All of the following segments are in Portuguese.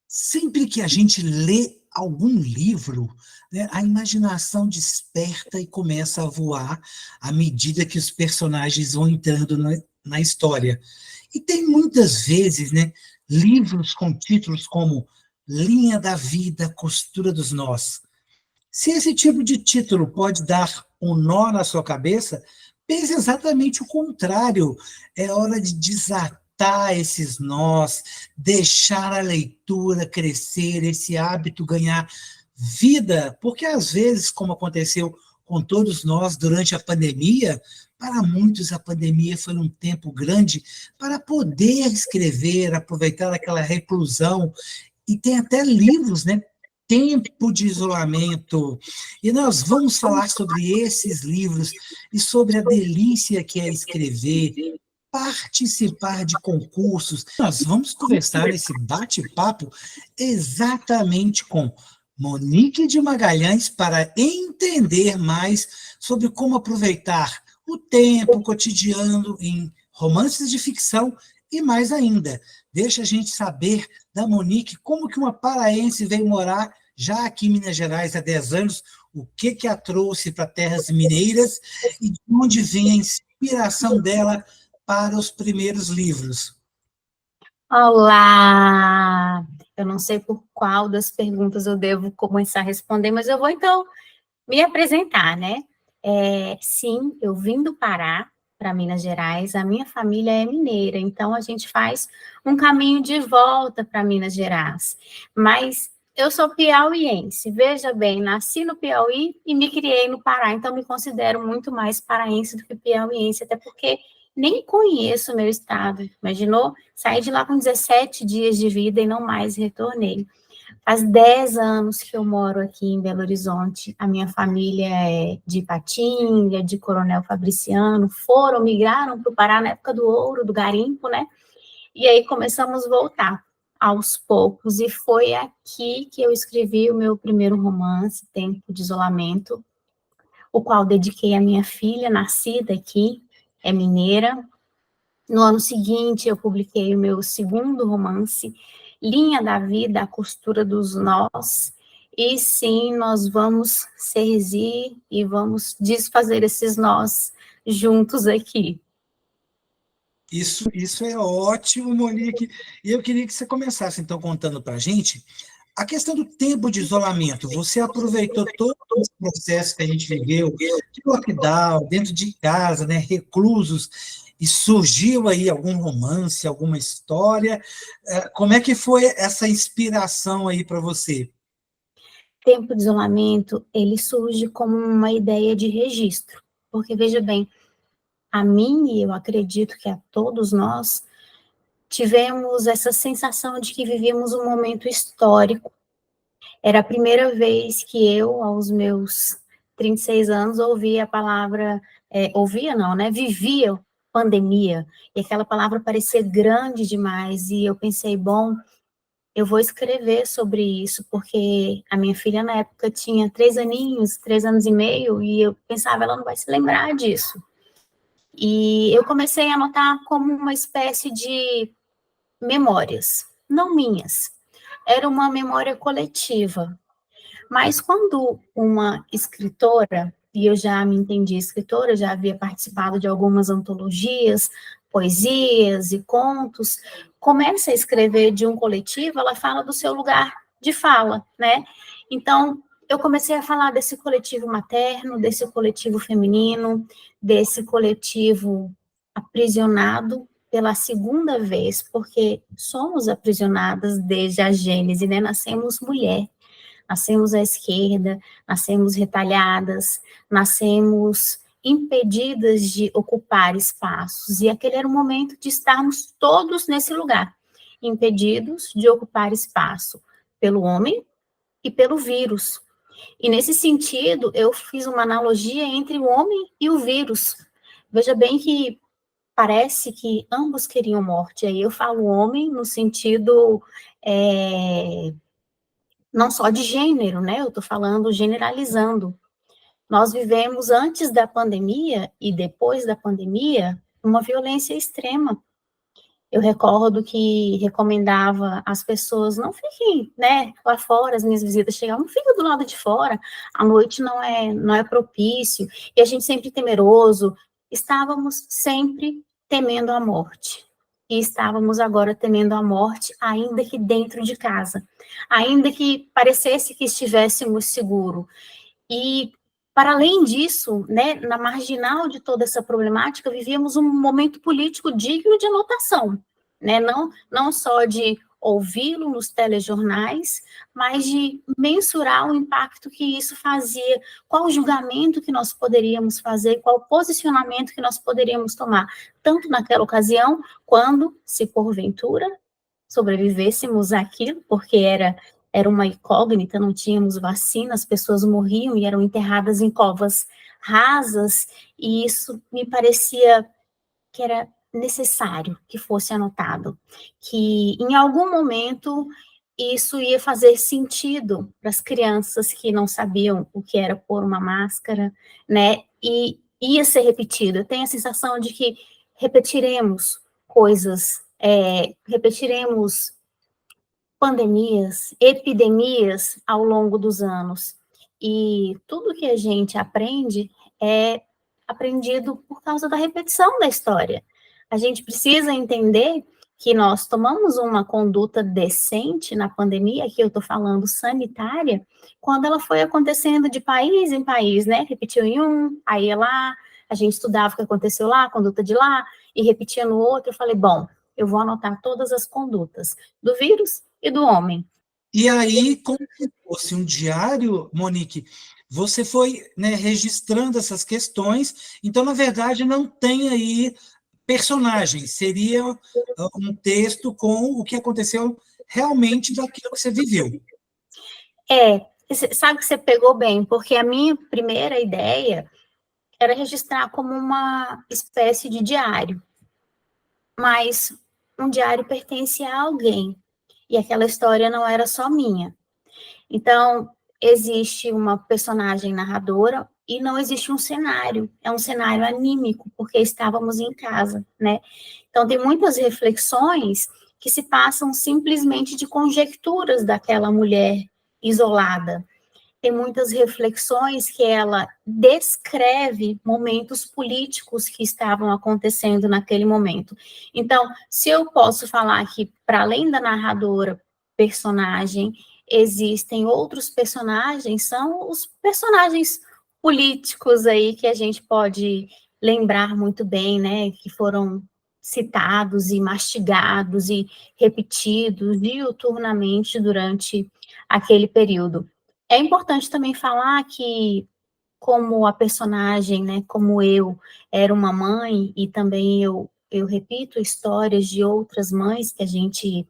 Sempre que a gente lê algum livro, né, a imaginação desperta e começa a voar à medida que os personagens vão entrando na história. E tem muitas vezes, né, livros com títulos como Linha da Vida, Costura dos Nós. Se esse tipo de título pode dar um nó na sua cabeça, pense exatamente o contrário. É hora de desatar esses nós, deixar a leitura crescer, esse hábito ganhar vida, porque às vezes, como aconteceu com todos nós durante a pandemia, para muitos a pandemia foi um tempo grande para poder escrever, aproveitar aquela reclusão, e tem até livros, né? Tempo de isolamento. E nós vamos falar sobre esses livros e sobre a delícia que é escrever, participar de concursos. Nós vamos conversar nesse bate-papo exatamente com Monique de Magalhães para entender mais sobre como aproveitar o tempo cotidiano em romances de ficção e mais ainda. Deixa a gente saber da Monique como que uma paraense veio morar já aqui em Minas Gerais há 10 anos, o que a trouxe para terras mineiras e de onde vem a inspiração dela para os primeiros livros. Olá! Eu não sei por qual das perguntas eu devo começar a responder, mas eu vou, então, me apresentar, né? Sim, eu vim do Pará para Minas Gerais, a minha família é mineira, então a gente faz um caminho de volta para Minas Gerais. Mas eu sou piauiense, veja bem, nasci no Piauí e me criei no Pará, então me considero muito mais paraense do que piauiense, até porque nem conheço o meu estado, imaginou? Saí de lá com 17 dias de vida e não mais retornei. Faz 10 anos que eu moro aqui em Belo Horizonte, a minha família é de Ipatinga, de Coronel Fabriciano, migraram para o Pará na época do ouro, do garimpo, né? E aí começamos a voltar aos poucos, e foi aqui que eu escrevi o meu primeiro romance, Tempo de Isolamento, o qual dediquei à minha filha, nascida aqui, é mineira. No ano seguinte, eu publiquei o meu segundo romance, Linha da Vida, a Costura dos Nós, e sim, nós vamos serzir e vamos desfazer esses nós juntos aqui. Isso é ótimo, Monique. E eu queria que você começasse, então, contando para a gente a questão do tempo de isolamento. Você aproveitou todo esse processo que a gente viveu, de lockdown, dentro de casa, né, reclusos, e surgiu aí algum romance, alguma história. Como é que foi essa inspiração aí para você? Tempo de isolamento, ele surge como uma ideia de registro, porque, veja bem, a mim, e eu acredito que a todos nós, tivemos essa sensação de que vivíamos um momento histórico. Era a primeira vez que eu, aos meus 36 anos, ouvia a palavra, ouvia não, né? Vivia pandemia, e aquela palavra parecia grande demais, e eu pensei, bom, eu vou escrever sobre isso, porque a minha filha na época tinha 3 aninhos, 3 anos e meio, e eu pensava, ela não vai se lembrar disso. E eu comecei a anotar como uma espécie de memórias, não minhas, era uma memória coletiva. Mas quando uma escritora, e eu já me entendi escritora, já havia participado de algumas antologias, poesias e contos, começa a escrever de um coletivo, ela fala do seu lugar de fala, né? Então, eu comecei a falar desse coletivo materno, desse coletivo feminino, desse coletivo aprisionado pela segunda vez, porque somos aprisionadas desde a Gênese, né? Nascemos mulher, nascemos à esquerda, nascemos retalhadas, nascemos impedidas de ocupar espaços, e aquele era o momento de estarmos todos nesse lugar, impedidos de ocupar espaço pelo homem e pelo vírus. E nesse sentido, eu fiz uma analogia entre o homem e o vírus. Veja bem que parece que ambos queriam morte, aí eu falo homem no sentido não só de gênero, né? Eu estou falando generalizando. Nós vivemos antes da pandemia e depois da pandemia uma violência extrema. Eu recordo que recomendava às pessoas, não fiquem, né, lá fora, as minhas visitas chegavam, não fica do lado de fora, a noite não é propício, e a gente sempre temeroso, estávamos sempre temendo a morte, e estávamos agora temendo a morte, ainda que dentro de casa, ainda que parecesse que estivéssemos seguros, e, para além disso, né, na marginal de toda essa problemática, vivíamos um momento político digno de anotação, né, não só de ouvi-lo nos telejornais, mas de mensurar o impacto que isso fazia, qual o julgamento que nós poderíamos fazer, qual o posicionamento que nós poderíamos tomar, tanto naquela ocasião, quando, se porventura, sobrevivêssemos àquilo, porque era uma incógnita, não tínhamos vacina, as pessoas morriam e eram enterradas em covas rasas, e isso me parecia que era necessário que fosse anotado, que em algum momento isso ia fazer sentido para as crianças que não sabiam o que era pôr uma máscara, né, e ia ser repetido. Eu tenho a sensação de que repetiremos coisas, repetiremos pandemias, epidemias ao longo dos anos. E tudo que a gente aprende é aprendido por causa da repetição da história. A gente precisa entender que nós tomamos uma conduta decente na pandemia, aqui eu estou falando sanitária, quando ela foi acontecendo de país em país, né? Repetiu em um, aí ia lá, a gente estudava o que aconteceu lá, a conduta de lá, e repetia no outro. Eu falei, bom, eu vou anotar todas as condutas do vírus e do homem. E aí, como se fosse um diário, Monique, você foi, né, registrando essas questões, então, na verdade, não tem aí personagens, seria um texto com o que aconteceu realmente daquilo que você viveu. Sabe que você pegou bem, porque a minha primeira ideia era registrar como uma espécie de diário, mas um diário pertencia a alguém, e aquela história não era só minha. Então, existe uma personagem narradora e não existe um cenário, é um cenário anímico, porque estávamos em casa, né? Então, tem muitas reflexões que se passam simplesmente de conjecturas daquela mulher isolada. Tem muitas reflexões que ela descreve momentos políticos que estavam acontecendo naquele momento. Então, se eu posso falar que, para além da narradora, personagem, existem outros personagens, são os personagens políticos aí que a gente pode lembrar muito bem, né, que foram citados e mastigados e repetidos diuturnamente durante aquele período. É importante também falar que, como a personagem, né, como eu era uma mãe, e também eu repito histórias de outras mães que a gente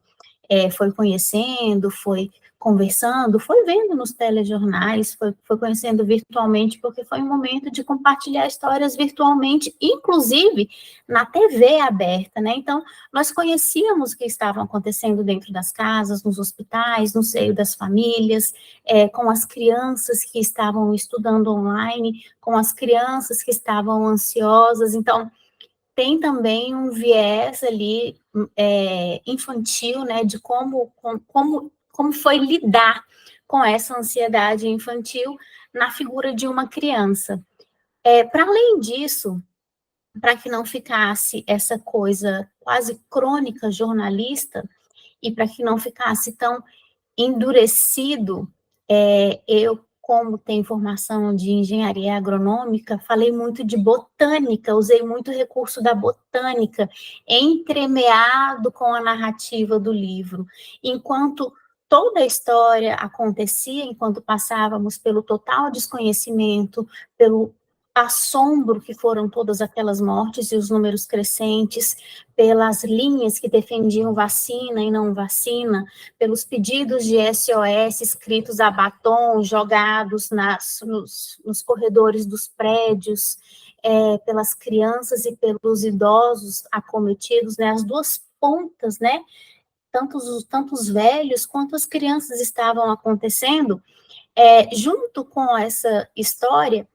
foi conhecendo, foi conversando, foi vendo nos telejornais, foi conhecendo virtualmente, porque foi um momento de compartilhar histórias virtualmente, inclusive na TV aberta, né? Então, nós conhecíamos o que estavam acontecendo dentro das casas, nos hospitais, no seio das famílias, com as crianças que estavam estudando online, com as crianças que estavam ansiosas. Então, tem também um viés ali infantil, né, de como foi lidar com essa ansiedade infantil na figura de uma criança. Para além disso, para que não ficasse essa coisa quase crônica jornalista, e para que não ficasse tão endurecido, eu, como tenho formação de engenharia agronômica, falei muito de botânica, usei muito recurso da botânica, entremeado com a narrativa do livro, enquanto toda a história acontecia, enquanto passávamos pelo total desconhecimento, pelo assombro que foram todas aquelas mortes e os números crescentes, pelas linhas que defendiam vacina e não vacina, pelos pedidos de SOS escritos a batom, jogados nos corredores dos prédios, pelas crianças e pelos idosos acometidos, né, as duas pontas, né, tantos velhos quanto as crianças estavam acontecendo, junto com essa história,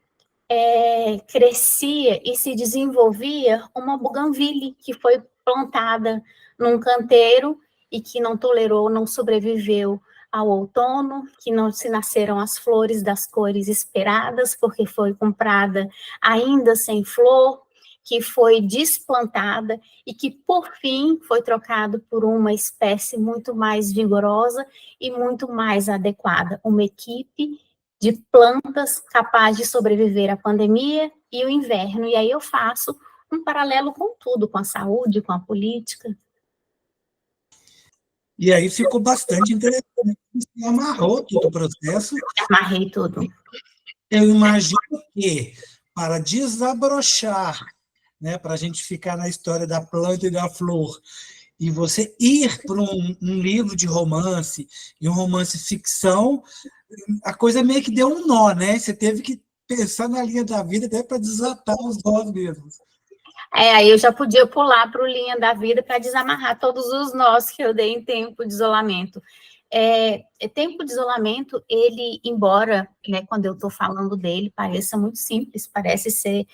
crescia e se desenvolvia uma buganvília que foi plantada num canteiro e que não tolerou, não sobreviveu ao outono, que não se nasceram as flores das cores esperadas, porque foi comprada ainda sem flor, que foi desplantada e que, por fim, foi trocado por uma espécie muito mais vigorosa e muito mais adequada, uma equipe de plantas capaz de sobreviver à pandemia e o inverno. E aí eu faço um paralelo com tudo, com a saúde, com a política. E aí ficou bastante interessante. Você amarrou todo o processo. Amarrei tudo. Eu imagino que, para desabrochar, né, para a gente ficar na história da planta e da flor, e você ir para um livro de romance, e um romance ficção, a coisa meio que deu um nó, né? Você teve que pensar na linha da vida até para desatar os nós mesmos. Aí eu já podia pular para o linha da vida para desamarrar todos os nós que eu dei em tempo de isolamento. Tempo de isolamento, ele, embora, né, quando eu estou falando dele, pareça muito simples, parece ser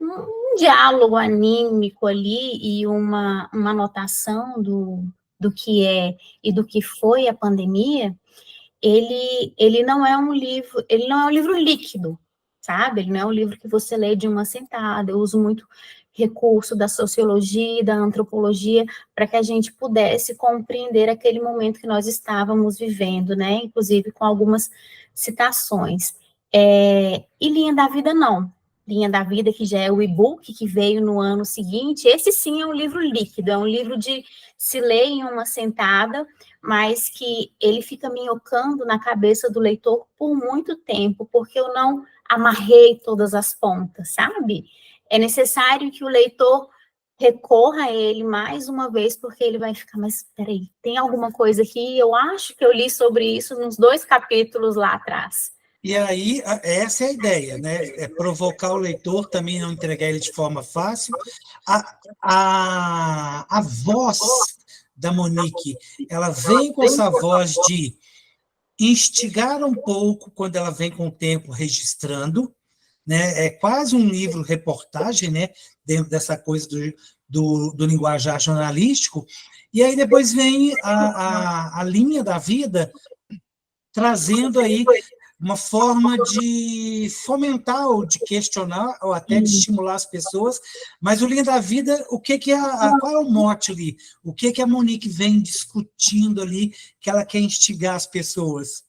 um diálogo anímico ali e uma anotação do que é e do que foi a pandemia, ele não é um livro líquido, sabe? Ele não é um livro que você lê de uma sentada. Eu uso muito recurso da sociologia, da antropologia, para que a gente pudesse compreender aquele momento que nós estávamos vivendo, né? Inclusive com algumas citações. E Linha da Vida, não. Linha da Vida, que já é o e-book que veio no ano seguinte, esse sim é um livro líquido, é um livro de se ler em uma sentada, mas que ele fica minhocando na cabeça do leitor por muito tempo, porque eu não amarrei todas as pontas, sabe? É necessário que o leitor recorra a ele mais uma vez, porque ele vai ficar, mas peraí, tem alguma coisa aqui? Eu acho que eu li sobre isso nos 2 capítulos lá atrás. E aí, essa é a ideia, né? É provocar o leitor, também não entregar ele de forma fácil. A voz da Monique, ela vem com essa voz de instigar um pouco quando ela vem com o tempo registrando, né? É quase um livro reportagem, né? Dentro dessa coisa do linguajar jornalístico. E aí depois vem a linha da vida, trazendo aí uma forma de fomentar ou de questionar ou até de estimular as pessoas, mas o Linha da Vida, o que é qual é o mote ali? O que a Monique vem discutindo ali que ela quer instigar as pessoas?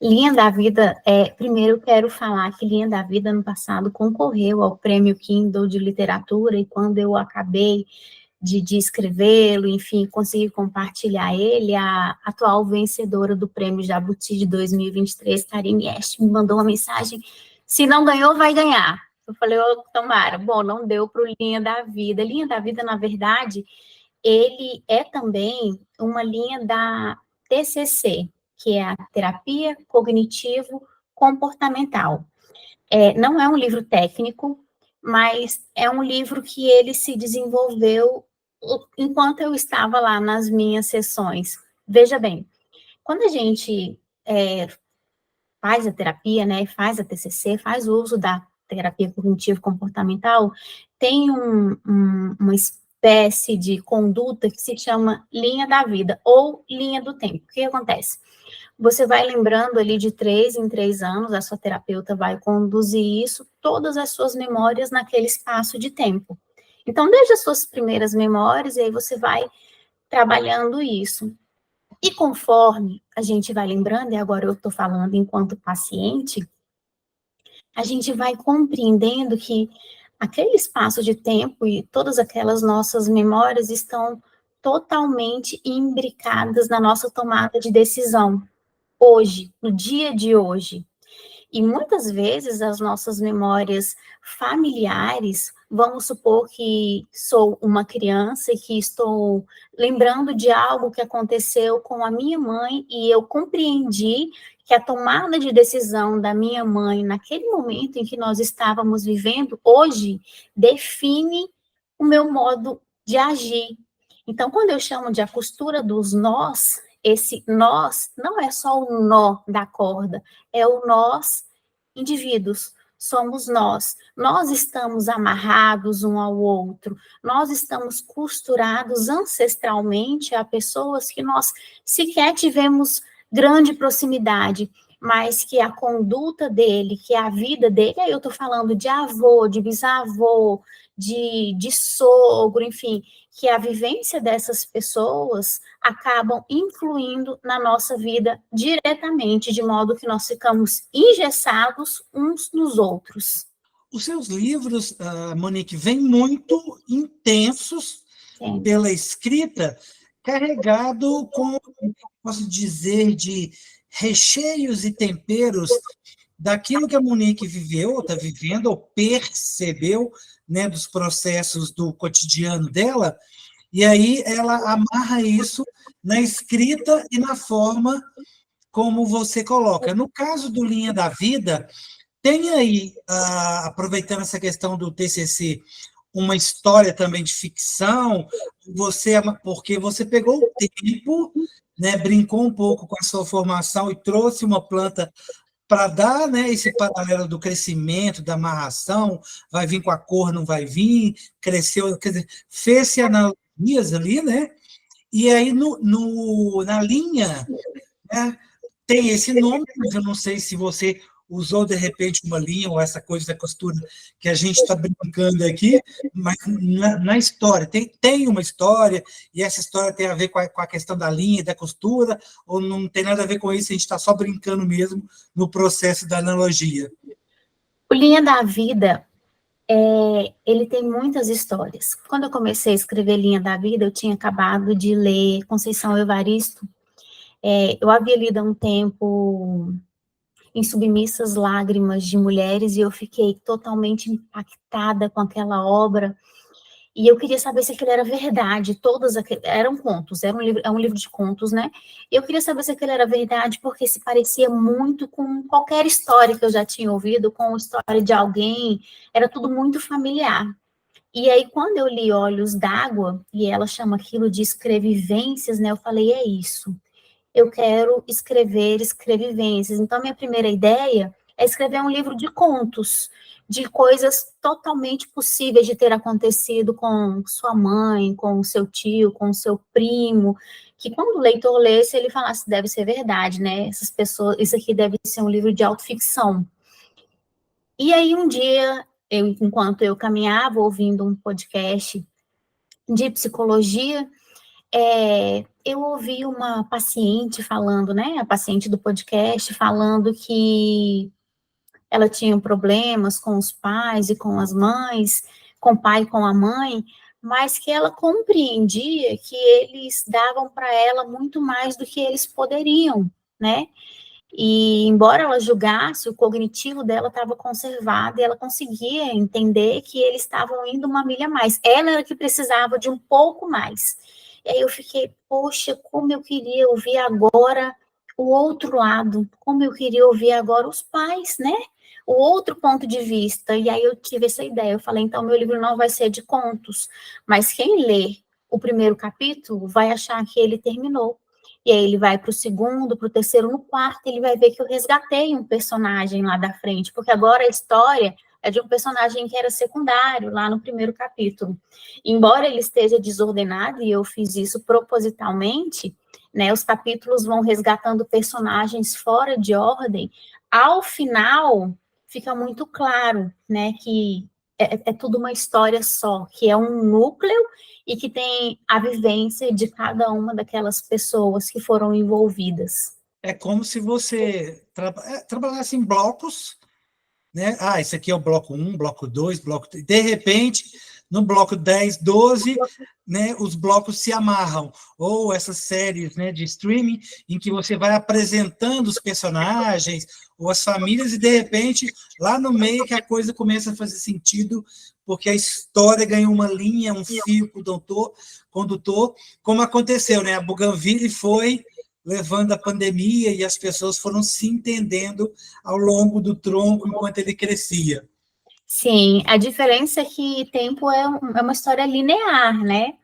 Linha da Vida, primeiro quero falar que Linha da Vida, no passado, concorreu ao Prêmio Kindle de Literatura, e quando eu acabei de escrevê-lo, enfim, consegui compartilhar ele, a atual vencedora do Prêmio Jabuti de 2023, Karine Est, me mandou uma mensagem, se não ganhou, vai ganhar. Eu falei, tomara. Bom, não deu para o Linha da Vida. Linha da Vida, na verdade, ele é também uma linha da TCC, que é a Terapia Cognitivo Comportamental. Não é um livro técnico, mas é um livro que ele se desenvolveu enquanto eu estava lá nas minhas sessões. Veja bem, quando a gente faz a terapia, né, faz a TCC, faz o uso da terapia cognitivo-comportamental, tem uma espécie de conduta que se chama linha da vida ou linha do tempo. O que acontece? Você vai lembrando ali de 3 em 3 anos, a sua terapeuta vai conduzir isso, todas as suas memórias naquele espaço de tempo. Então, desde as suas primeiras memórias, e aí você vai trabalhando isso. E conforme a gente vai lembrando, e agora eu estou falando enquanto paciente, a gente vai compreendendo que aquele espaço de tempo e todas aquelas nossas memórias estão totalmente imbricadas na nossa tomada de decisão, hoje, no dia de hoje. E muitas vezes as nossas memórias familiares, vamos supor que sou uma criança e que estou lembrando de algo que aconteceu com a minha mãe e eu compreendi que a tomada de decisão da minha mãe naquele momento em que nós estávamos vivendo, hoje, define o meu modo de agir. Então, quando eu chamo de a costura dos nós, esse nós não é só o nó da corda, é o nós indivíduos. somos nós. Nós estamos amarrados um ao outro, nós estamos costurados ancestralmente a pessoas que nós sequer tivemos grande proximidade, mas que a conduta dele, que a vida dele, aí eu estou falando de avô, de bisavô, de sogro, enfim, que a vivência dessas pessoas acabam influindo na nossa vida diretamente, de modo que nós ficamos engessados uns nos outros. Os seus livros, Monique, vêm muito intensos pela escrita, carregado com, posso dizer, de recheios e temperos daquilo que a Monique viveu, está vivendo, ou percebeu, né, dos processos do cotidiano dela, e aí ela amarra isso na escrita e na forma como você coloca. No caso do Linha da Vida, tem aí, aproveitando essa questão do TCC, uma história também de ficção, porque você pegou o tempo, né, brincou um pouco com a sua formação e trouxe uma planta para dar, né, esse paralelo do crescimento, da amarração, vai vir com a cor, não vai vir, cresceu, quer dizer, fez-se analogias ali, né? E aí na linha, né, tem esse nome, mas eu não sei se você usou, de repente, uma linha ou essa coisa da costura que a gente está brincando aqui, mas na história, tem uma história, e essa história tem a ver com a questão da linha e da costura, ou não tem nada a ver com isso, a gente está só brincando mesmo no processo da analogia? O Linha da Vida, ele tem muitas histórias. Quando eu comecei a escrever Linha da Vida, eu tinha acabado de ler Conceição Evaristo. Eu havia lido há um tempo Em Submissas Lágrimas de Mulheres, e eu fiquei totalmente impactada com aquela obra, e eu queria saber se aquilo era verdade, eram contos, é um livro de contos, né? E eu queria saber se aquilo era verdade, porque se parecia muito com qualquer história que eu já tinha ouvido, com a história de alguém, era tudo muito familiar. E aí, quando eu li Olhos d'Água, e ela chama aquilo de escrevivências, né? Eu falei, é isso. Eu quero escrever escrevivências. Então, minha primeira ideia é escrever um livro de contos, de coisas totalmente possíveis de ter acontecido com sua mãe, com o seu tio, com o seu primo, que quando o leitor lesse, ele falasse, deve ser verdade, né? Essas pessoas, isso aqui deve ser um livro de autoficção. E aí, um dia, enquanto eu caminhava ouvindo um podcast de psicologia, eu ouvi uma paciente falando, né, a paciente do podcast, falando que ela tinha problemas com os pais e com as mães, com o pai e com a mãe, mas que ela compreendia que eles davam para ela muito mais do que eles poderiam, né? E embora ela julgasse, o cognitivo dela estava conservado e ela conseguia entender que eles estavam indo uma milha a mais. Ela era que precisava de um pouco mais. E aí eu fiquei, poxa, como eu queria ouvir agora o outro lado, como eu queria ouvir agora os pais, né? O outro ponto de vista. E aí eu tive essa ideia. Eu falei, então meu livro não vai ser de contos, mas quem lê o primeiro capítulo vai achar que ele terminou. E aí ele vai para o segundo, para o terceiro, no quarto, ele vai ver que eu resgatei um personagem lá da frente, porque agora a história é de um personagem que era secundário lá no primeiro capítulo. Embora ele esteja desordenado, e eu fiz isso propositalmente, né, os capítulos vão resgatando personagens fora de ordem, ao final fica muito claro, né, que é tudo uma história só, que é um núcleo e que tem a vivência de cada uma daquelas pessoas que foram envolvidas. É como se você trabalhasse em blocos, né? Esse aqui é o bloco 1, bloco 2, bloco 3. De repente, no bloco 10, 12, né, os blocos se amarram. Ou essas séries, né, de streaming, em que você vai apresentando os personagens ou as famílias, e, de repente, lá no meio que a coisa começa a fazer sentido, porque a história ganhou uma linha, um fio condutor, como aconteceu, né? A Bougainville foi levando a pandemia e as pessoas foram se entendendo ao longo do tronco enquanto ele crescia. Sim, a diferença é que Tempo é uma história linear, né?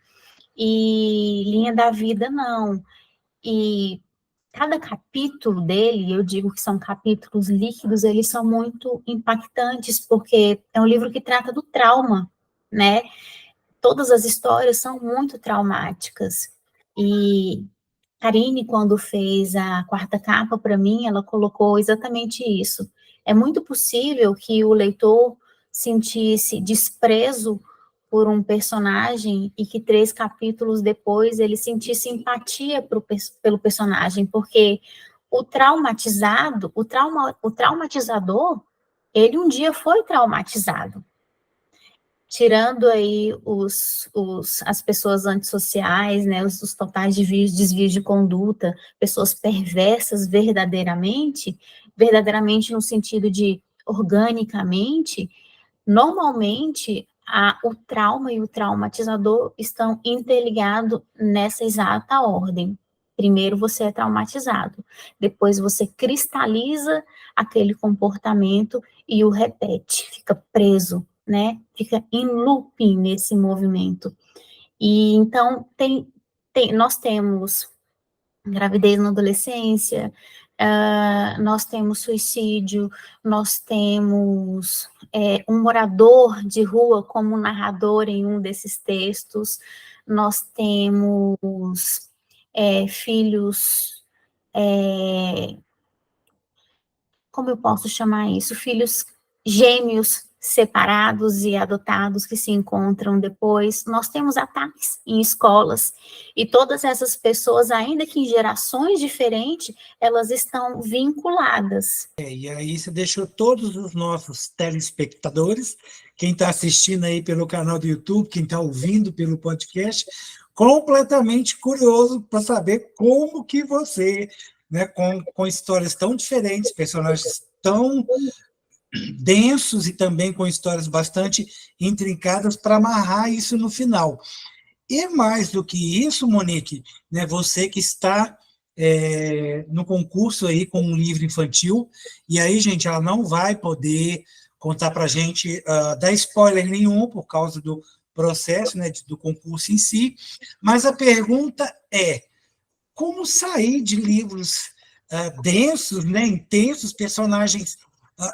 E Linha da Vida não. E cada capítulo dele, eu digo que são capítulos líquidos, eles são muito impactantes, porque é um livro que trata do trauma, né? Todas as histórias são muito traumáticas. E Karine, quando fez a quarta capa para mim, ela colocou exatamente isso. É muito possível que o leitor sentisse desprezo por um personagem e que 3 capítulos depois ele sentisse empatia pelo personagem, porque o traumatizado, o traumatizador, ele um dia foi traumatizado. Tirando aí as pessoas antissociais, né, os totais desvios de conduta, pessoas perversas verdadeiramente no sentido de organicamente, normalmente o trauma e o traumatizador estão interligados nessa exata ordem. Primeiro você é traumatizado, depois você cristaliza aquele comportamento e o repete, fica preso, né? Fica em looping nesse movimento. E então nós temos gravidez na adolescência, nós temos suicídio, nós temos um morador de rua como narrador em um desses textos, nós temos filhos, como eu posso chamar isso? Filhos gêmeos separados e adotados que se encontram depois. Nós temos ataques em escolas e todas essas pessoas, ainda que em gerações diferentes, elas estão vinculadas. E aí você deixou todos os nossos telespectadores, quem está assistindo aí pelo canal do YouTube, quem está ouvindo pelo podcast, completamente curioso para saber como que você, né, com histórias tão diferentes, personagens tão densos e também com histórias bastante intrincadas para amarrar isso no final. E mais do que isso, Monique, né, você que está no concurso aí com um livro infantil, e aí, gente, ela não vai poder contar para a gente, dar spoiler nenhum por causa do processo, né, do concurso em si, mas a pergunta é, como sair de livros densos, né, intensos, personagens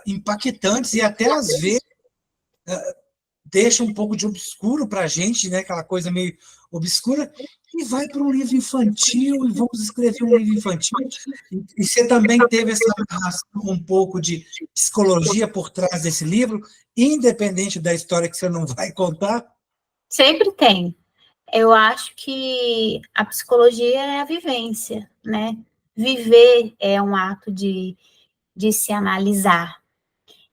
impactantes e até, às vezes, deixa um pouco de obscuro para a gente, né, aquela coisa meio obscura, e vai para um livro infantil, e vamos escrever um livro infantil. E você também teve essa narração, um pouco de psicologia por trás desse livro, independente da história que você não vai contar? Sempre tem. Eu acho que a psicologia é a vivência, né? Viver é um ato de se analisar.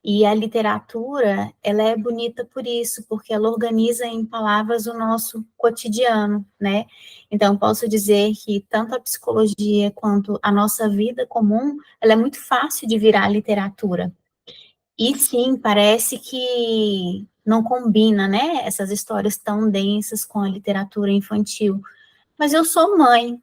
E a literatura, ela é bonita por isso, porque ela organiza em palavras o nosso cotidiano, né? Então, posso dizer que tanto a psicologia quanto a nossa vida comum, ela é muito fácil de virar literatura. E sim, parece que não combina, né? Essas histórias tão densas com a literatura infantil. Mas eu sou mãe,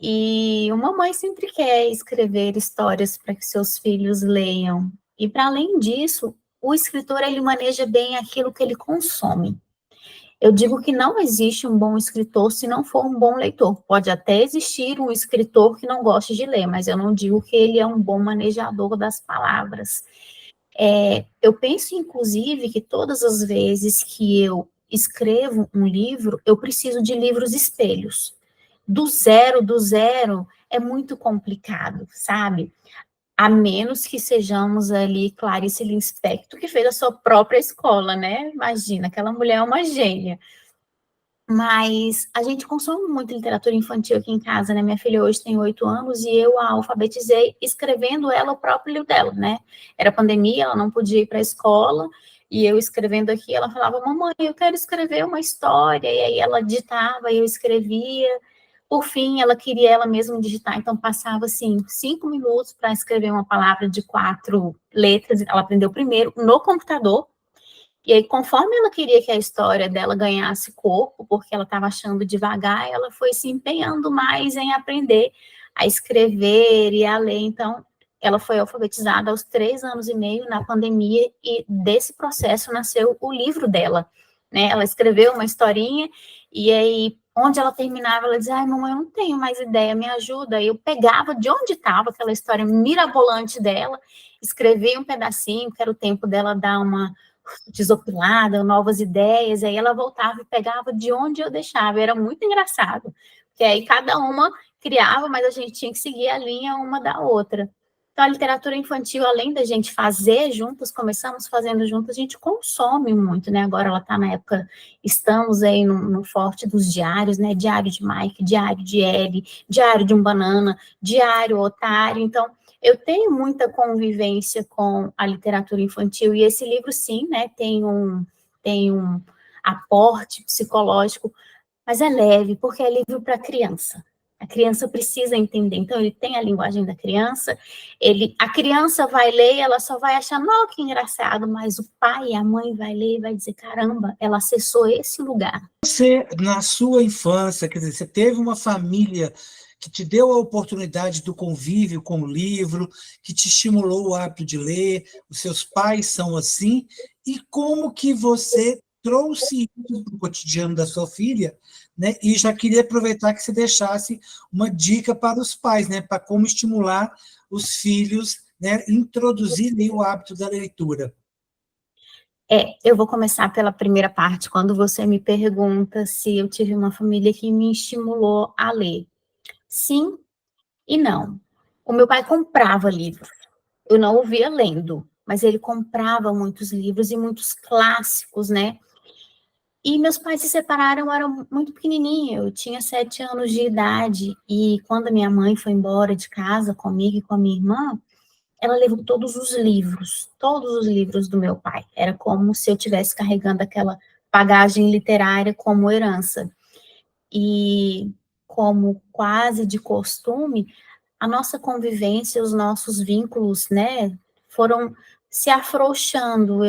e uma mãe sempre quer escrever histórias para que seus filhos leiam. E para além disso, o escritor ele maneja bem aquilo que ele consome. Eu digo que não existe um bom escritor se não for um bom leitor. Pode até existir um escritor que não goste de ler, mas eu não digo que ele é um bom manejador das palavras. Eu penso, inclusive, que todas as vezes que eu escrevo um livro, eu preciso de livros espelhos. Do zero, é muito complicado, sabe? A menos que sejamos ali Clarice Lispector, que fez a sua própria escola, né? Imagina, aquela mulher é uma gênia. Mas a gente consome muito literatura infantil aqui em casa, né? Minha filha hoje tem 8 anos e eu a alfabetizei escrevendo ela o próprio livro dela, né? Era pandemia, ela não podia ir para a escola, e eu escrevendo aqui, ela falava, mamãe, eu quero escrever uma história, e aí ela digitava e eu escrevia. Por fim, ela queria ela mesma digitar, então passava, assim, 5 minutos para escrever uma palavra de 4 letras, ela aprendeu primeiro no computador, e aí, conforme ela queria que a história dela ganhasse corpo, porque ela estava achando devagar, ela foi se empenhando mais em aprender a escrever e a ler. Então, ela foi alfabetizada aos 3 anos e meio na pandemia, e desse processo nasceu o livro dela, né? Ela escreveu uma historinha, e aí, onde ela terminava, ela dizia, ai, mamãe, eu não tenho mais ideia, me ajuda. Eu pegava de onde estava aquela história mirabolante dela, escrevia um pedacinho, que era o tempo dela dar uma desopilada, novas ideias, aí ela voltava e pegava de onde eu deixava, era muito engraçado, porque aí cada uma criava, mas a gente tinha que seguir a linha uma da outra. Então, a literatura infantil, além da gente fazer juntas, começamos fazendo juntas, a gente consome muito, né? Agora ela está na época, estamos aí no forte dos diários, né? Diário de Mike, diário de Ellie, diário de um banana, diário otário. Então, eu tenho muita convivência com a literatura infantil, e esse livro, sim, né? Tem um aporte psicológico, mas é leve, porque é livro para criança. A criança precisa entender. Então, ele tem a linguagem da criança, a criança vai ler e ela só vai achar, não, que engraçado, mas o pai e a mãe vai ler e vai dizer, caramba, ela acessou esse lugar. Você, na sua infância, quer dizer, você teve uma família que te deu a oportunidade do convívio com o livro, que te estimulou o hábito de ler, os seus pais são assim, e como que você trouxe isso para o cotidiano da sua filha, né? E já queria aproveitar que você deixasse uma dica para os pais, né? Para como estimular os filhos, né? Introduzirem o hábito da leitura. Eu vou começar pela primeira parte, quando você me pergunta se eu tive uma família que me estimulou a ler. Sim e não. O meu pai comprava livros. Eu não o via lendo, mas ele comprava muitos livros e muitos clássicos, né? E meus pais se separaram, eu era muito pequenininha, eu tinha 7 anos de idade, e quando a minha mãe foi embora de casa comigo e com a minha irmã, ela levou todos os livros do meu pai. Era como se eu estivesse carregando aquela bagagem literária como herança. E como quase de costume, a nossa convivência, os nossos vínculos, né, foram se afrouxando.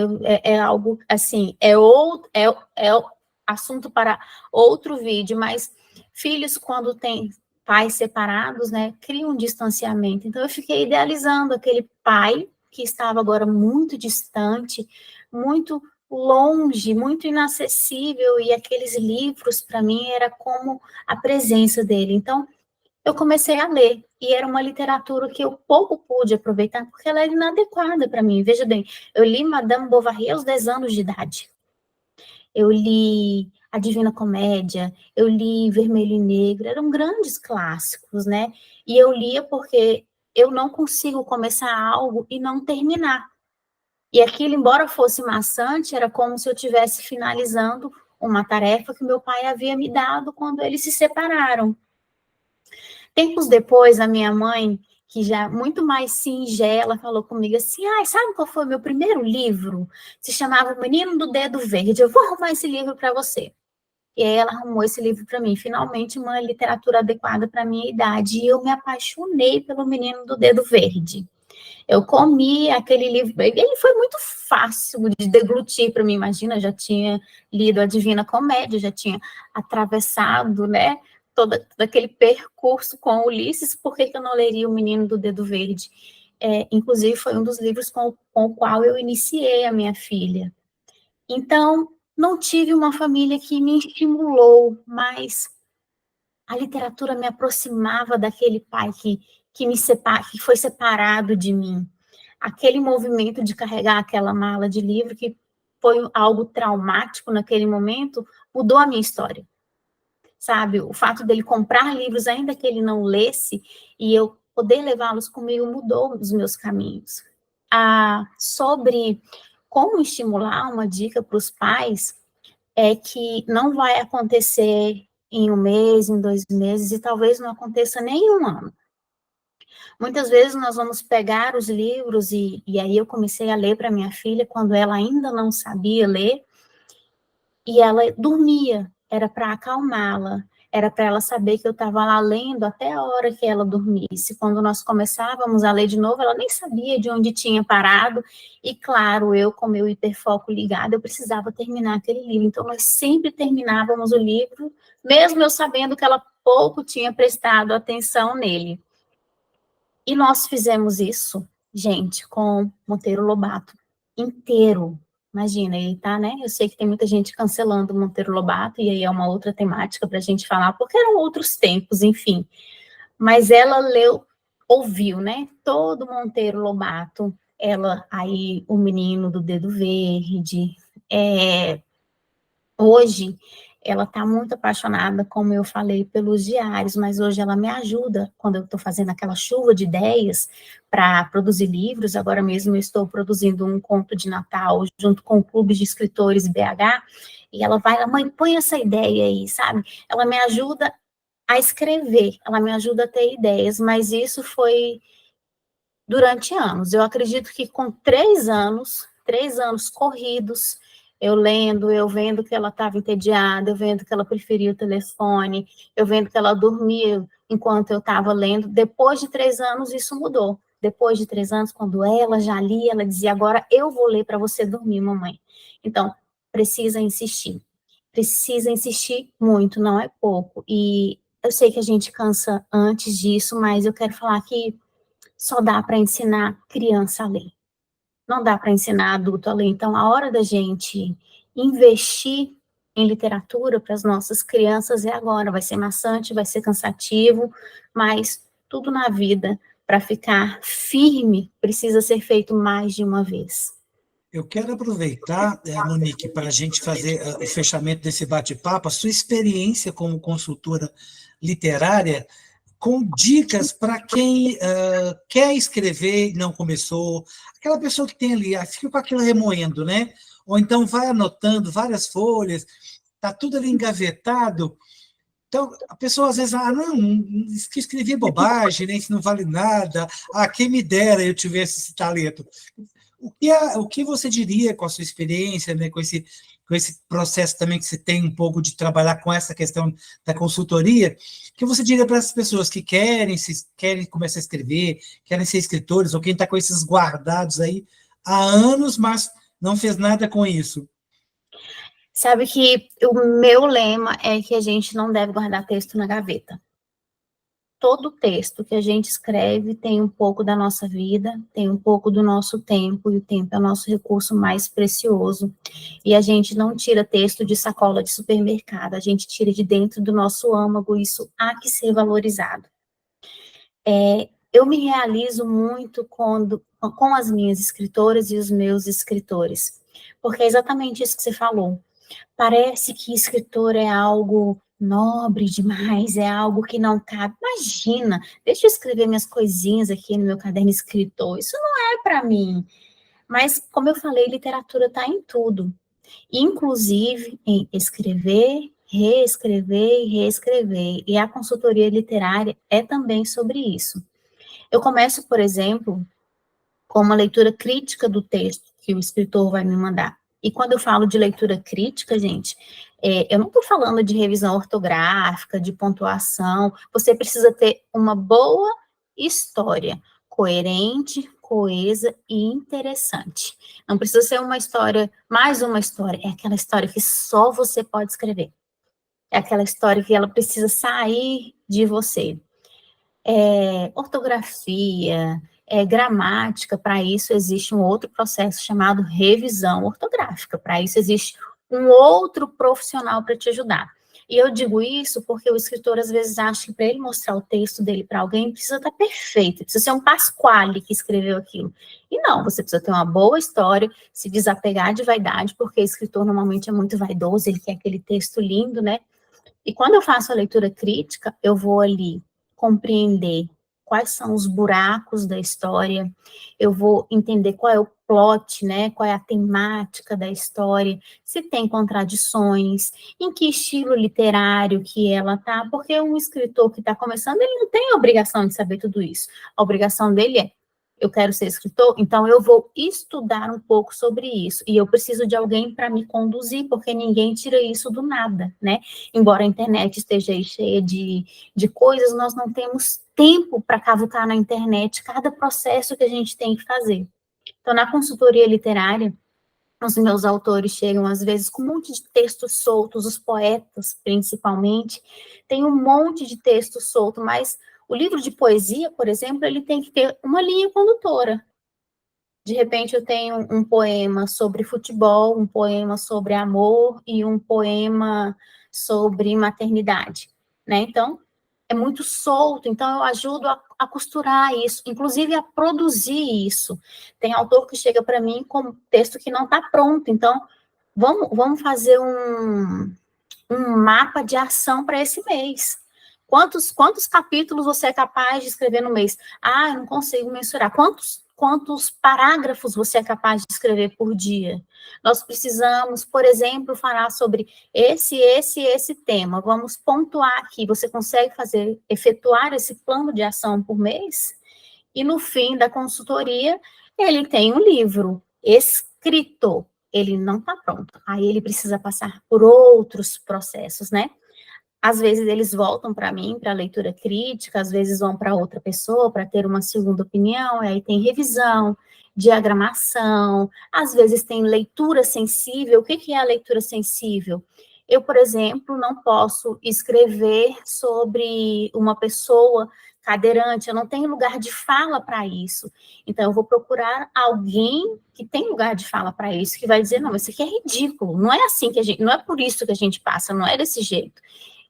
É algo assim, é assunto para outro vídeo, mas filhos, quando têm pais separados, né, criam um distanciamento. Então, eu fiquei idealizando aquele pai que estava agora muito distante, muito longe, muito inacessível, e aqueles livros, para mim, era como a presença dele. Então, eu comecei a ler, e era uma literatura que eu pouco pude aproveitar, porque ela era inadequada para mim. Veja bem, eu li Madame Bovary aos 10 anos de idade. Eu li A Divina Comédia, eu li Vermelho e Negro, eram grandes clássicos, né? E eu lia porque eu não consigo começar algo e não terminar. E aquilo, embora fosse maçante, era como se eu estivesse finalizando uma tarefa que meu pai havia me dado quando eles se separaram. Tempos depois, a minha mãe, que já muito mais singela, falou comigo assim, sabe qual foi o meu primeiro livro? Se chamava O Menino do Dedo Verde, eu vou arrumar esse livro para você. E aí ela arrumou esse livro para mim, finalmente uma literatura adequada para a minha idade, e eu me apaixonei pelo Menino do Dedo Verde. Eu comi aquele livro, ele foi muito fácil de deglutir para mim, imagina, já tinha lido a Divina Comédia, já tinha atravessado, né, todo aquele percurso com Ulisses, por que eu não leria O Menino do Dedo Verde? Inclusive, foi um dos livros com o qual eu iniciei a minha filha. Então, não tive uma família que me estimulou, mas a literatura me aproximava daquele pai que foi separado de mim. Aquele movimento de carregar aquela mala de livro, que foi algo traumático naquele momento, mudou a minha história. Sabe? O fato dele comprar livros, ainda que ele não lesse, e eu poder levá-los comigo, mudou os meus caminhos. Sobre como estimular, uma dica para os pais é que não vai acontecer em 1 mês, em 2 meses, e talvez não aconteça nem em 1 ano. Muitas vezes nós vamos pegar os livros, e aí eu comecei a ler para minha filha quando ela ainda não sabia ler, e ela dormia, era para acalmá-la, era para ela saber que eu estava lá lendo até a hora que ela dormisse. Quando nós começávamos a ler de novo, ela nem sabia de onde tinha parado, e claro, eu com meu hiperfoco ligado, eu precisava terminar aquele livro, então nós sempre terminávamos o livro, mesmo eu sabendo que ela pouco tinha prestado atenção nele. E nós fizemos isso, gente, com Monteiro Lobato inteiro. Imagina, ele tá, né? Eu sei que tem muita gente cancelando o Monteiro Lobato, e aí é uma outra temática para a gente falar, porque eram outros tempos, enfim. Mas ela leu, ouviu, né? Todo Monteiro Lobato, ela, aí, o menino do dedo verde, hoje, ela está muito apaixonada, como eu falei, pelos diários, mas hoje ela me ajuda quando eu estou fazendo aquela chuva de ideias para produzir livros. Agora mesmo eu estou produzindo um conto de Natal junto com o Clube de Escritores BH, e ela vai, mãe, põe essa ideia aí, sabe? Ela me ajuda a escrever, ela me ajuda a ter ideias, mas isso foi durante anos. Eu acredito que com 3 anos corridos, eu lendo, eu vendo que ela estava entediada, eu vendo que ela preferia o telefone, eu vendo que ela dormia enquanto eu estava lendo. Depois de 3 anos, isso mudou. Depois de 3 anos, quando ela já lia, ela dizia, agora eu vou ler para você dormir, mamãe. Então, precisa insistir. Precisa insistir muito, não é pouco. E eu sei que a gente cansa antes disso, mas eu quero falar que só dá para ensinar criança a ler. Não dá para ensinar adulto a ler. Então, a hora da gente investir em literatura para as nossas crianças é agora. Vai ser maçante, vai ser cansativo, mas tudo na vida, para ficar firme, precisa ser feito mais de uma vez. Eu quero aproveitar, Monique, para a gente fazer o fechamento desse bate-papo, a sua experiência como consultora literária, com dicas para quem quer escrever e não começou, aquela pessoa que tem ali, fica com aquilo remoendo, né? Ou então vai anotando várias folhas, está tudo ali engavetado. Então, a pessoa às vezes, não, isso que escrevi é bobagem, né? Isso não vale nada, quem me dera eu tivesse esse talento. O que você diria com a sua experiência, né, com esse processo também que você tem um pouco de trabalhar com essa questão da consultoria, que você diria para essas pessoas que querem começar a escrever, querem ser escritores, ou quem está com esses guardados aí há anos, mas não fez nada com isso? Sabe que o meu lema é que a gente não deve guardar texto na gaveta. Todo texto que a gente escreve tem um pouco da nossa vida, tem um pouco do nosso tempo, e o tempo é o nosso recurso mais precioso. E a gente não tira texto de sacola de supermercado, a gente tira de dentro do nosso âmago, isso há que ser valorizado. Eu me realizo muito com as minhas escritoras e os meus escritores, porque é exatamente isso que você falou. Parece que escritor é algo nobre demais, é algo que não cabe. Imagina, deixa eu escrever minhas coisinhas aqui no meu caderno escritor. Isso não é para mim. Mas, como eu falei, literatura está em tudo, inclusive em escrever, reescrever e reescrever. E a consultoria literária é também sobre isso. Eu começo, por exemplo, com uma leitura crítica do texto que o escritor vai me mandar. E quando eu falo de leitura crítica, gente, eu não estou falando de revisão ortográfica, de pontuação. Você precisa ter uma boa história, coerente, coesa e interessante. Não precisa ser uma história, mais uma história, é aquela história que só você pode escrever. É aquela história que ela precisa sair de você. Ortografia, gramática, para isso existe um outro processo chamado revisão ortográfica, para isso existe um outro profissional para te ajudar. E eu digo isso porque o escritor às vezes acha que para ele mostrar o texto dele para alguém precisa estar perfeito, precisa ser um Pasquale que escreveu aquilo. E não, você precisa ter uma boa história, se desapegar de vaidade, porque o escritor normalmente é muito vaidoso, ele quer aquele texto lindo, né? E quando eu faço a leitura crítica, eu vou ali compreender quais são os buracos da história, eu vou entender qual é o plot, né, qual é a temática da história, se tem contradições, em que estilo literário que ela tá, porque um escritor que está começando, ele não tem a obrigação de saber tudo isso. A obrigação dele é eu quero ser escritor, então eu vou estudar um pouco sobre isso. E eu preciso de alguém para me conduzir, porque ninguém tira isso do nada, né? Embora a internet esteja aí cheia de coisas, nós não temos tempo para cavucar na internet cada processo que a gente tem que fazer. Então, na consultoria literária, os meus autores chegam, às vezes, com um monte de textos soltos, os poetas, principalmente, tem um monte de texto solto, mas o livro de poesia, por exemplo, ele tem que ter uma linha condutora. De repente eu tenho um poema sobre futebol, um poema sobre amor e um poema sobre maternidade, né? Então, é muito solto, então eu ajudo a costurar isso, inclusive a produzir isso. Tem autor que chega para mim com texto que não está pronto, então vamos fazer um mapa de ação para esse mês. Quantos capítulos você é capaz de escrever no mês? Ah, eu não consigo mensurar. Quantos parágrafos você é capaz de escrever por dia? Nós precisamos, por exemplo, falar sobre esse tema. Vamos pontuar aqui. Você consegue efetuar esse plano de ação por mês? E no fim da consultoria, ele tem um livro escrito, ele não está pronto. Aí ele precisa passar por outros processos, né? Às vezes eles voltam para mim, para leitura crítica, às vezes vão para outra pessoa para ter uma segunda opinião, e aí tem revisão, diagramação, às vezes tem leitura sensível. O que é a leitura sensível? Eu, por exemplo, não posso escrever sobre uma pessoa cadeirante, eu não tenho lugar de fala para isso. Então, eu vou procurar alguém que tem lugar de fala para isso, que vai dizer, não, isso aqui é ridículo, não é assim que a gente, não é por isso que a gente passa, não é desse jeito.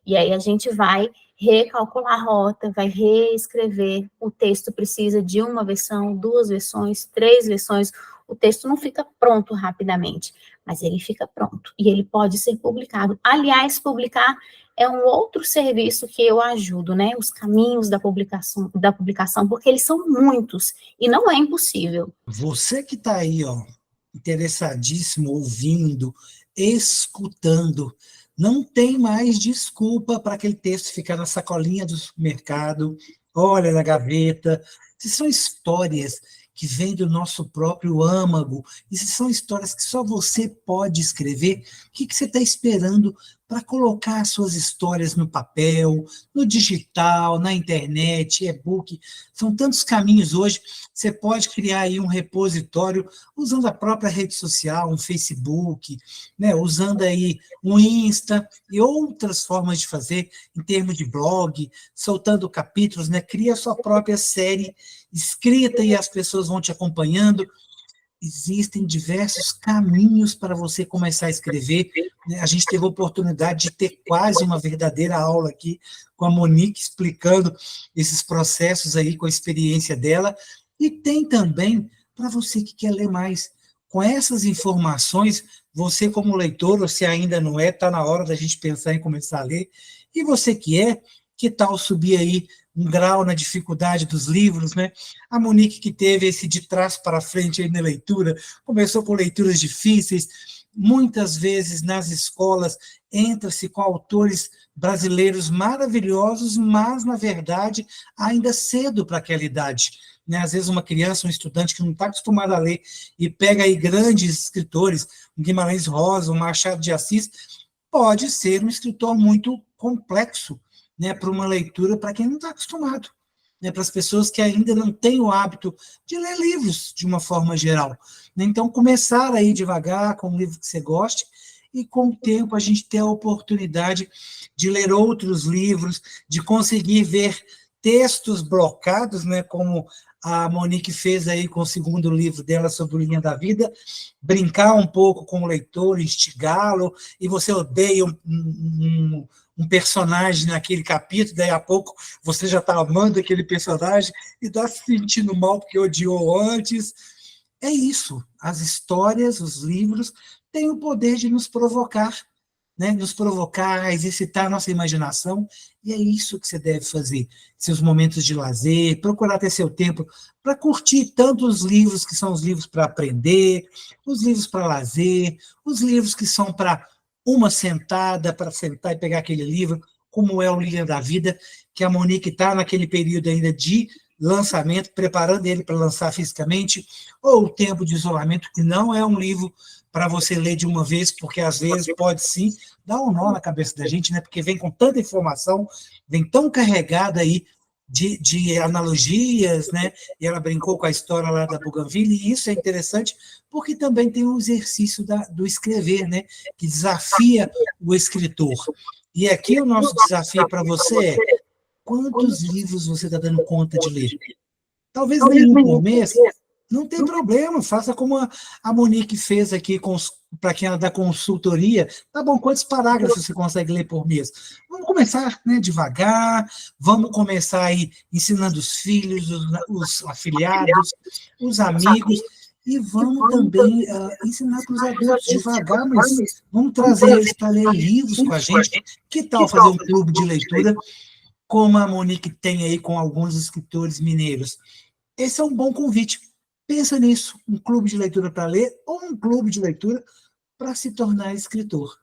E aí a gente vai recalcular a rota, vai reescrever. O texto precisa de uma versão, 2 versões, 3 versões. O texto não fica pronto rapidamente, mas ele fica pronto. E ele pode ser publicado. Aliás, publicar é um outro serviço que eu ajudo, né? Os caminhos da publicação, porque eles são muitos e não é impossível. Você que está aí, ó, interessadíssimo, ouvindo, escutando, não tem mais desculpa para aquele texto ficar na sacolinha do supermercado, olha na gaveta. Se são histórias que vêm do nosso próprio âmago, e se são histórias que só você pode escrever, o que você está esperando para colocar as suas histórias no papel, no digital, na internet, e-book? São tantos caminhos hoje. Você pode criar aí um repositório usando a própria rede social, um Facebook, né, usando aí um Insta e outras formas de fazer, em termos de blog, soltando capítulos, né? Cria a sua própria série escrita e as pessoas vão te acompanhando. Existem diversos caminhos para você começar a escrever. A gente teve a oportunidade de ter quase uma verdadeira aula aqui com a Monique, explicando esses processos aí com a experiência dela. E tem também para você que quer ler mais. Com essas informações, você como leitor, ou se ainda não é, está na hora da gente pensar em começar a ler. E você que tal subir aí um grau na dificuldade dos livros, né? A Monique, que teve esse de trás para frente aí na leitura, começou com leituras difíceis, muitas vezes nas escolas entra-se com autores brasileiros maravilhosos, mas, na verdade, ainda cedo para aquela idade. Né? Às vezes uma criança, um estudante que não está acostumado a ler e pega aí grandes escritores, um Guimarães Rosa, um Machado de Assis, pode ser um escritor muito complexo, né, para uma leitura para quem não está acostumado, né, para as pessoas que ainda não têm o hábito de ler livros de uma forma geral. Então, começar aí devagar com um livro que você goste e, com o tempo, a gente ter a oportunidade de ler outros livros, de conseguir ver textos blocados, né, como a Monique fez aí com o segundo livro dela sobre o Linha da Vida, brincar um pouco com o leitor, instigá-lo, e você odeia um personagem naquele capítulo, daí a pouco você já está amando aquele personagem e está se sentindo mal porque odiou antes. É isso, as histórias, os livros têm o poder de nos provocar, né? Nos provocar, a exercitar a nossa imaginação, e é isso que você deve fazer. Seus momentos de lazer, procurar ter seu tempo para curtir tanto os livros que são os livros para aprender, os livros para lazer, os livros que são para uma sentada, para sentar e pegar aquele livro, como é o Linha da Vida, que a Monique está naquele período ainda de lançamento, preparando ele para lançar fisicamente, ou o Tempo de Isolamento, que não é um livro para você ler de uma vez, porque às vezes pode sim dar um nó na cabeça da gente, né? Porque vem com tanta informação, vem tão carregada aí de analogias, né? E ela brincou com a história lá da Bougainville, e isso é interessante, porque também tem o exercício do escrever, né? Que desafia o escritor. E aqui o nosso desafio para você é: quantos livros você está dando conta de ler? Talvez nenhum por mês, Não tem problema, faça como a Monique fez aqui para quem ela dá consultoria. Tá bom, quantos parágrafos você consegue ler por mês? Vamos começar, né, devagar, vamos começar aí ensinando os filhos, os afiliados, os amigos, e vamos também ensinar para os adultos devagar, mas vamos trazer eles para ler livros com a gente. Que tal fazer um clube de leitura, como a Monique tem aí com alguns escritores mineiros? Esse é um bom convite. Pensa nisso, um clube de leitura para ler ou um clube de leitura para se tornar escritor.